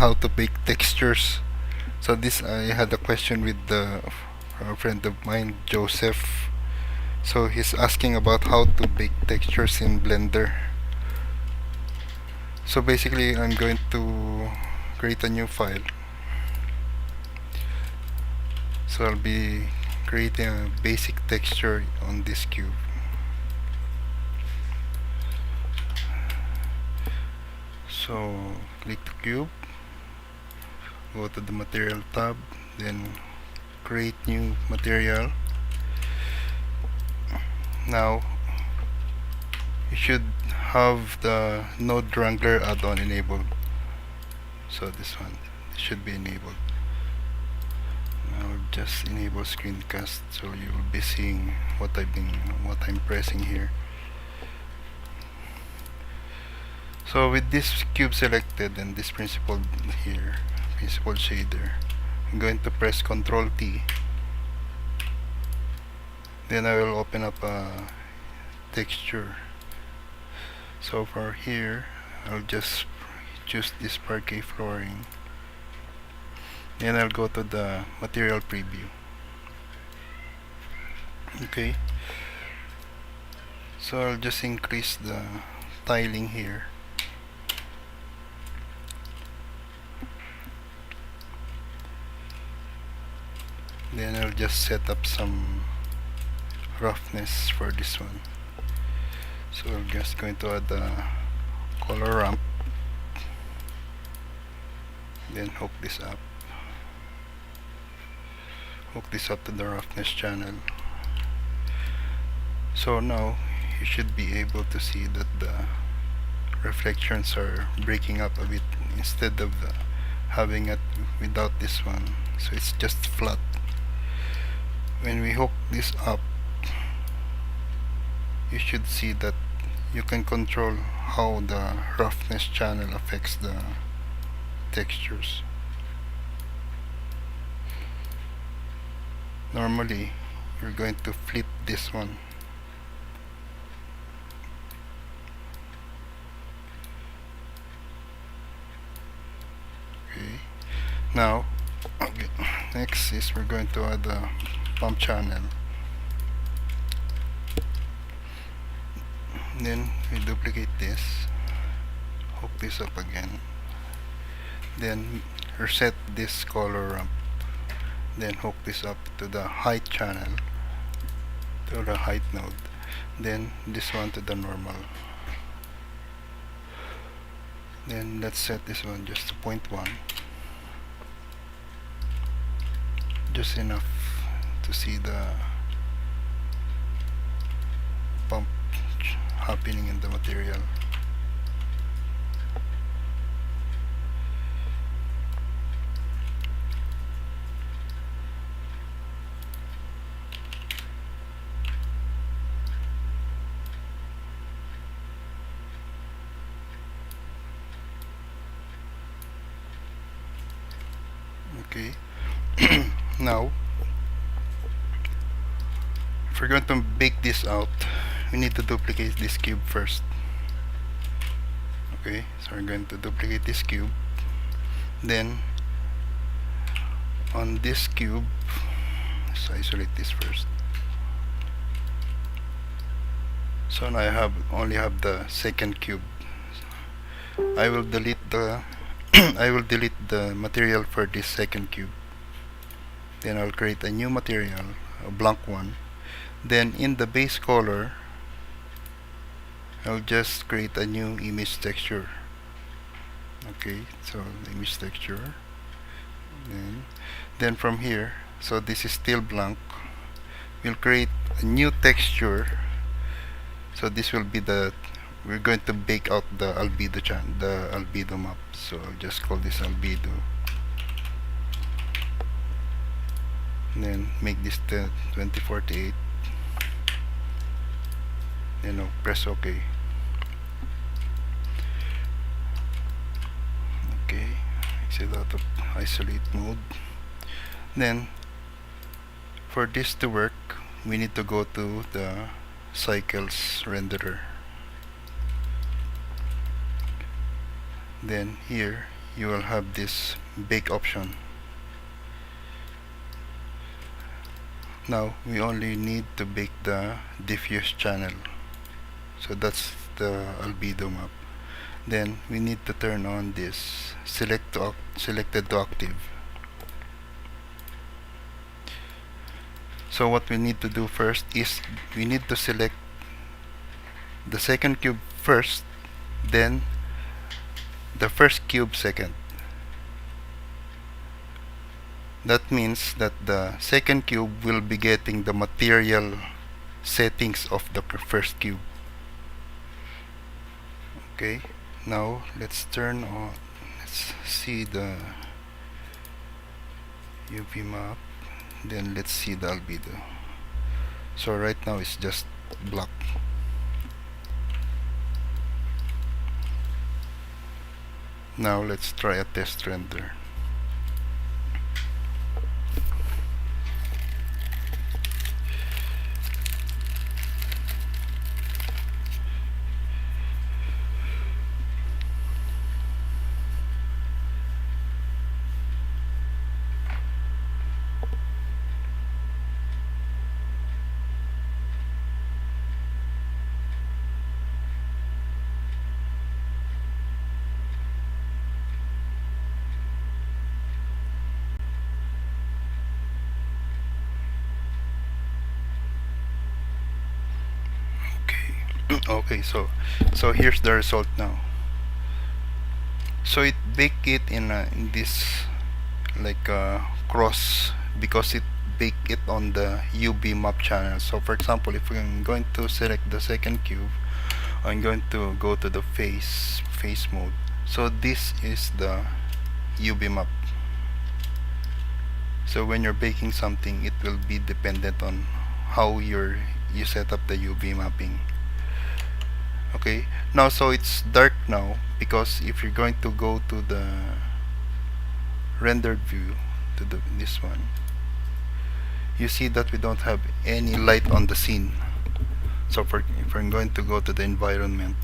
how to bake textures. So this, I had a question with a friend of mine, Joseph. So he's asking about how to bake textures in Blender. So basically I'm going to create a new file. So I'll be creating a basic texture on this cube. So click the cube, go to the material tab, then create new material. Now you should have the Node Wrangler add-on enabled. So this one should be enabled. Now just enable screencast, so you will be seeing what I'm pressing here. So with this cube selected and this principled here, principled shader, I'm going to press Ctrl T. Then I will open up a texture. So for here, I'll just choose this parquet flooring. Then I'll go to the material preview. Okay. So I'll just increase the tiling here. Then I'll just set up some roughness for this one. So I'm just going to add a color ramp. Then hook this up. Hook this up to the roughness channel. So now you should be able to see that the reflections are breaking up a bit instead of having it without this one. So it's just flat. When we hook this up, you should see that you can control how the roughness channel affects the textures. Normally you're going to flip this one. Okay. Now next is we're going to add a bump channel. Then we duplicate this, hook this up again, then reset this color ramp, then hook this up to the height channel, to the height node, then this one to the normal. Then let's set this one just to 0.1, just enough to see the bump happening in the material. Okay. Now if we're going to bake this out, we need to duplicate this cube first. Okay, so we're going to duplicate this cube. Then on this cube, let's isolate this first. So now I only have the second cube. I will delete the I will delete the material for this second cube. Then I'll create a new material, a blank one. Then in the base color, I'll just create a new image texture. Okay, so image texture. Then from here, so this is still blank, we'll create a new texture. So this will be we're going to bake out the albedo map. So I'll just call this albedo. And then make this 2048. Then I'll press OK. Okay, exit out of isolate mode. Then for this to work, we need to go to the cycles renderer. Then here you will have this bake option. Now we only need to bake the diffuse channel, so that's the albedo map. Then we need to turn on this selected to active. So what we need to do first is we need to select the second cube first, then the first cube second. That means that the second cube will be getting the material settings of the first cube. Okay, now let's turn on, let's see the UV map, then let's see the albedo. So right now it's just black. Now let's try a test render. Okay, so here's the result now. So it baked it in this like cross, because it baked it on the UV map channel. So for example, if I'm going to select the second cube, I'm going to go to the face mode. So this is the UV map. So when you're baking something, it will be dependent on how you set up the UV mapping. Okay, now so it's dark now, because if you're going to go to the rendered view, to this one, you see that we don't have any light on the scene. So if I'm going to go to the environment,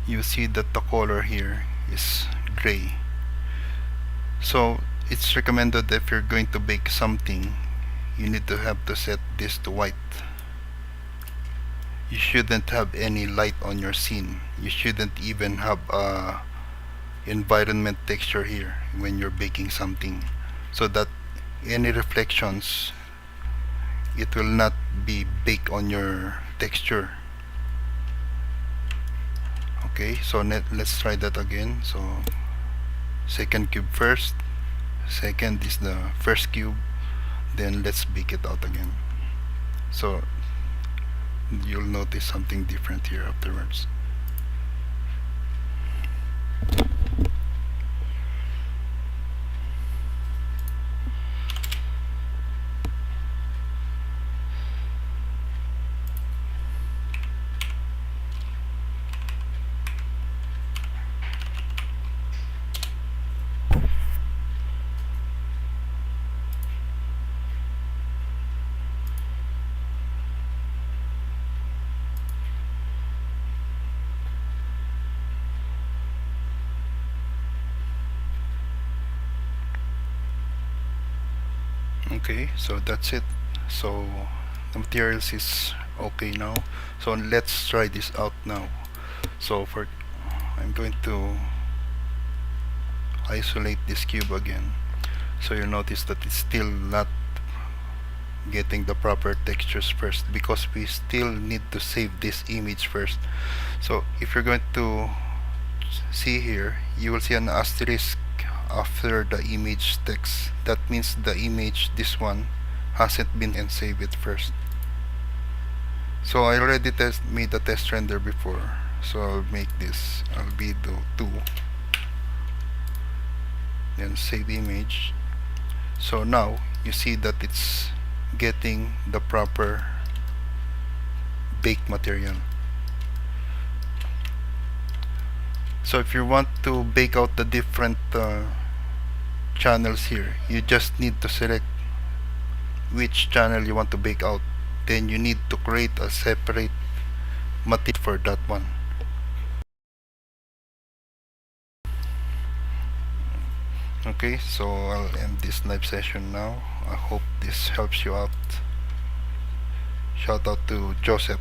you see that the color here is gray. So it's recommended that if you're going to bake something, you need to have to set this to white. You shouldn't have any light on your scene. You shouldn't even have a environment texture here when you're baking something, so that any reflections, it will not be baked on your texture. Okay, so let's try that again. So second cube first, second is the first cube, then let's bake it out again. So you'll notice something different here afterwards. Okay, so that's it. So the materials is okay now. So let's try this out now. So I'm going to isolate this cube again. So you'll notice that it's still not getting the proper textures first, because we still need to save this image first. So if you're going to see here, you will see an asterisk after the image text. That means the image, this one, hasn't been and save it first. So I already made a test render before, so I'll make this albedo 2, then save image. So now you see that it's getting the proper baked material. So if you want to bake out the different channels here, you just need to select which channel you want to bake out. Then you need to create a separate material for that one. Okay, so I'll end this live session now. I hope this helps you out. Shout out to Joseph.